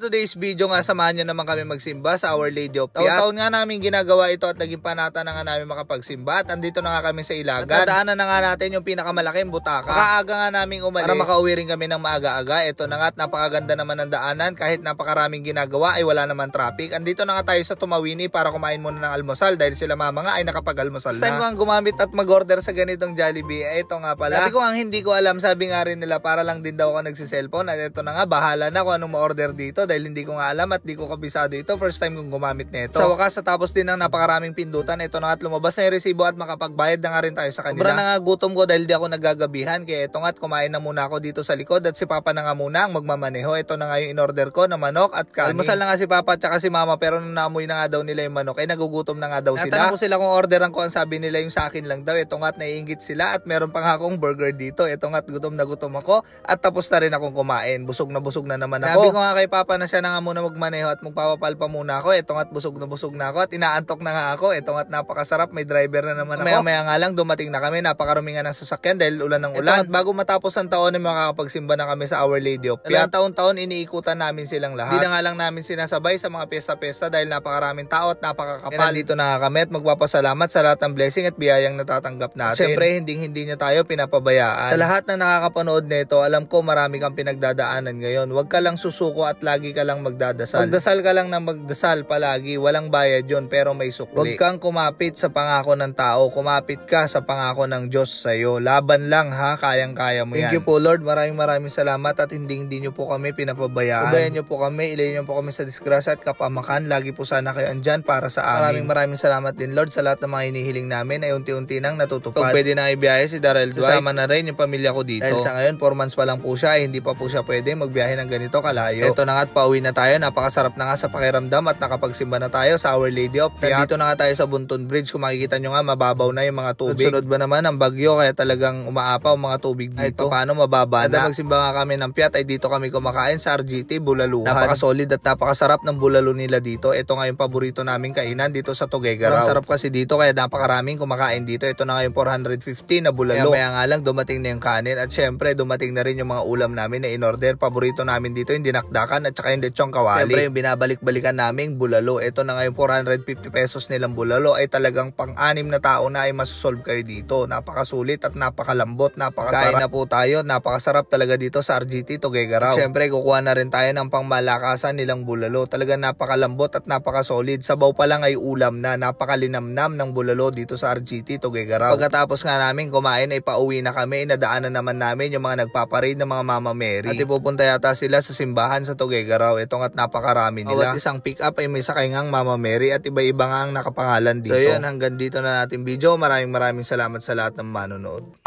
today's video nga, samahan nyo naman kami magsimba sa Our Lady of Piat. Taon-taon nga namin ginagawa ito at naging panata na nga namin makapagsimba. At andito na nga kami sa Ilagan. At nadaanan na nga natin yung pinakamalaking butaka. Makaaga nga namin umalis para makauwi rin kami ng maaga-aga. Ito na nga at napakaganda naman ng daanan. Kahit napakaraming ginagawa ay wala naman traffic. Andito na nga tayo sa Tumawini para kumain muna ng almusal dahil sila mama nga ay nakapag-almusal na. First time ko ang gumamit at mag-order sa ganitong Jollibee. Ito nga pala. Sabi ko ang hindi ko alam, sabi nga rin nila para lang din daw ako nagsiselfone. At ito na nga, bahala na kung anong ma-order dito dahil hindi ko nga alam at di ko kabisado ito. First time kong gumamit nito. Sa wakas, sa tapos din ng napakaraming pindutan, ito na nga at lumabas na yung resibo at makapagbayad na nga rin tayo sa kanila. Sobra na nga gutom ko dahil di ako naggagabihan. Kaya ito nga at kumain na muna ako dito sa likod at si Papa na nga muna ang magmamaneho. Ito na nga yung in-order ko na manok at kanin. Almusal na nga si Papa at saka si Mama pero nung naamoy na nga daw nila yung manok ay nagugutom na nga daw sila. Natanong ko sila kung orderan ko, ang sabi nila yung sa akin lang daw. Ito nga at naiingit sila at meron pa nga akong burger dito. Ito nga at gutom na gutom ako at tapos na rin akong kumain. Busog na naman ako. Sabi ko nga kay Papa na siya na nga muna magmaneho at magpapapalpa muna ako. Ito nga at busog na ako at inaantok na nga ako. Ito nga at napakasarap, may driver na naman ako. Maya nga lang dumating na kami, napakarami nga ng sasakyan dahil ulan ng ulan. At bago matapos ang taon ay makakapagsimba na kami sa Our Lady of Piat. Taon-taon iniikutan namin silang lahat. Hindi na nga lang namin sinasabay sa mga piyesta-piyesta dahil napakaraming tao at napakakapal. Dito na nga kami at magpapasalamat sa lahat ng blessing at biyayang natatanggap natin. Siyempre hindi niya tayo pinapabayaan. Sa lahat na nakakapanood nito, alam ko marami kang pinagdadaanan ngayon. Huwag ka lang susuko at lagi ka lang magdadasal. Magdasal ka lang na magdasal palagi. Walang bayad yon pero may sukli. Huwag kang kumapit sa pangako ng tao. Kumapit ka sa pangako ng Diyos sa'yo. Laban lang ha. Kayang-kaya mo yan. Thank you po Lord. Maraming salamat at hindi nyo po kami pinapabayaan. Ubayan nyo po kami. Ilayin nyo po kami sa disgrasya at kapamakan. Lagi po sana kayo andyan para sa amin. Maraming salamat din Lord sa lahat ng mga hinihiling namin ay unti-unti nang natutupad. Pag pwede na ibiyahe si Darrell Dwight, kasama na rin yung pamilya ko dito. Dahil sa ngayon 4 months pa lang po siya ay hindi pa po siya pwede magbiyahe ng ganito kalayo. Ito na nga at pauwi na tayo. Napakasarap na nga sa pakiramdam at nakapagsimba na tayo sa Our Lady of Piat. Dito na nga tayo sa Bunton Bridge. Kung makikita nyo nga mababaw na yung mga tubig. Sunod ba naman ang bagyo kaya talagang umaapaw mga tubig dito. Paano mababa na? Magsimba nga kami ng Piat ay dito kami kumakain sa RGT Bulaluhan. Napakasolid at napakasarap ng bulalo nila dito. Ito nga yung paborito naming kainan dito sa Tuguegarao. Ang sarap kasi dito kaya napakaraming kumakain dito. Ito na nga yung 450 na bulalo. Kaya nga lang dumating na yung kanin at syempre dumating na rin yung mga ulam namin na in-order. Paborito namin dito yung dinakdakan at saka yung lechong kawali. Syempre yung binabalik-balikan naming bulalo. Ito na nga yung 450 pesos nilang bulalo ay talagang pang-anim na tao na ay masusolve kayo dito. Napakasulit at napakalambot, napakasarap. Kain na po tayo, napakasarap talaga dito sa RGT Tuguegarao. Syempre kukuha na rin tayo ng pangmalakasan nilang bulalo. Talagang napakalambot at napakasolid. Sabaw pa lang ay ulam na, napakalinamnam ng bulalo dito sa RGT Tuguegarao. Pagkatapos nga namin kumain ay pauwi na kami. Nadaanan naman namin yung mga nagpaparade ng mga Mama Mary. At ipupunta yata sila sa simbahan sa Tuguegarao. Ito nga't napakarami nila. At isang pick up ay may sakay ngang Mama Mary at iba-iba nga ang nakapangalan dito. So yun, hanggang dito na natin video. Maraming salamat sa lahat ng manonood.